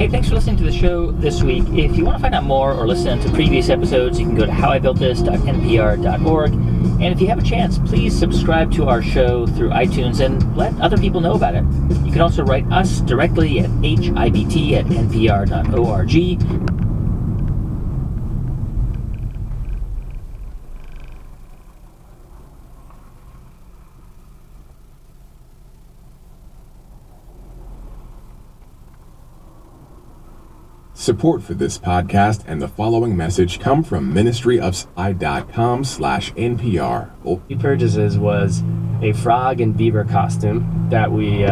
Hey, thanks for listening to the show this week. If you want to find out more or listen to previous episodes, you can go to howibuiltthis.npr.org. And if you have a chance, please subscribe to our show through iTunes and let other people know about it. You can also write us directly at hibt@npr.org. Support for this podcast and the following message come from ministryofsci.com/NPR. Purchases was a frog and beaver costume that we,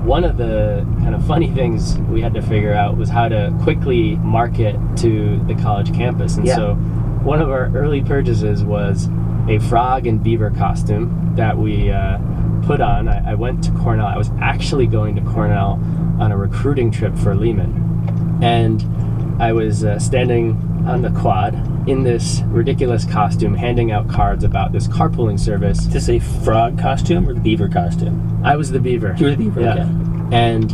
one of the kind of funny things we had to figure out was how to quickly market to the college campus. And so one of our early purchases was a frog and beaver costume that we put on. I went to Cornell. I was actually going to Cornell on a recruiting trip for Lehman. And I was standing on the quad in this ridiculous costume, handing out cards about this carpooling service. Is this a frog costume or the beaver costume? I was the beaver. You were the beaver, yeah. Okay. And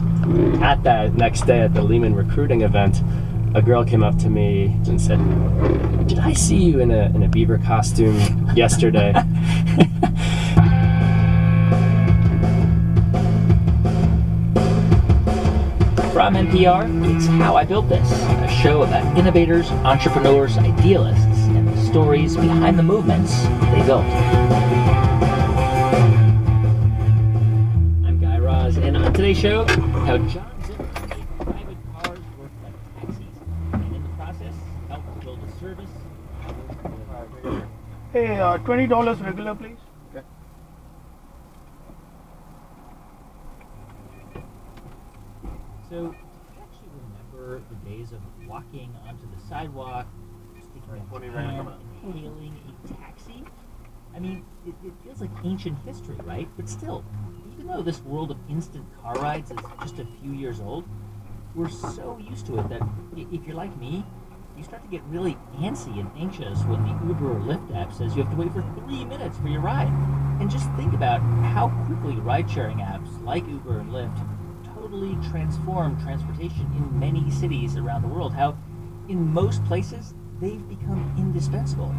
at that next day at the Lehman recruiting event, a girl came up to me and said, "Did I see you in a beaver costume yesterday?" From NPR, it's How I Built This, a show about innovators, entrepreneurs, idealists, and the stories behind the movements they built. I'm Guy Raz, and on today's show, how John Zimmer made private cars work like taxis, and in the process, helped to build a service. Hey, $20 regular, please. Okay. So, do you actually remember the days of walking onto the sidewalk, sticking out your hand, and hailing a taxi? I mean, it feels like ancient history, right? But still, even though this world of instant car rides is just a few years old, we're so used to it that if you're like me, you start to get really antsy and anxious when the Uber or Lyft app says you have to wait for 3 minutes for your ride. And just think about how quickly ride-sharing apps like Uber and Lyft totally transformed transportation in many cities around the world. How in most places they've become indispensable,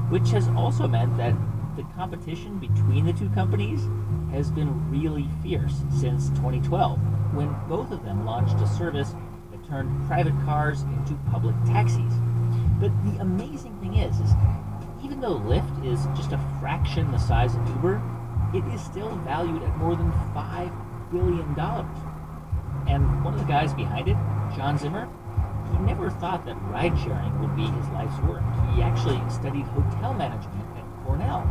which has also meant that the competition between the two companies has been really fierce since 2012, when both of them launched a service that turned private cars into public taxis. But the amazing thing is even though Lyft is just a fraction the size of Uber, it is still valued at more than $5 billion. And one of the guys behind it, John Zimmer, he never thought that ride-sharing would be his life's work. He actually studied hotel management at Cornell.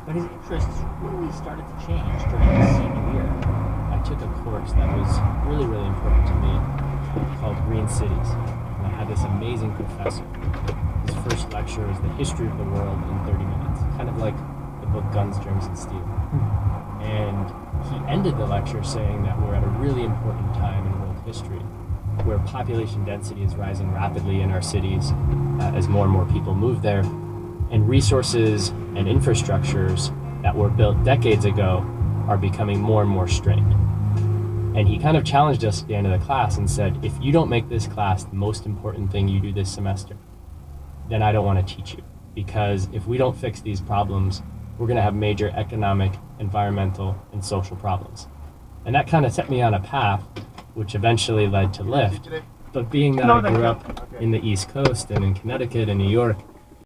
But his interests really started to change during his senior year. I took a course that was really, really important to me called Green Cities. And I had this amazing professor. His first lecture was the history of the world in 30 minutes, kind of like the book Guns, Germs, and Steel. And he ended the lecture saying that we're at a really important time in world history where population density is rising rapidly in our cities as more and more people move there, and resources and infrastructures that were built decades ago are becoming more and more strained. And he kind of challenged us at the end of the class and said, if you don't make this class the most important thing you do this semester, then I don't want to teach you. Because if we don't fix these problems, we're going to have major economic, environmental, and social problems. And that kind of set me on a path, which eventually led to Lyft. But being that I grew up in the East Coast and in Connecticut and New York,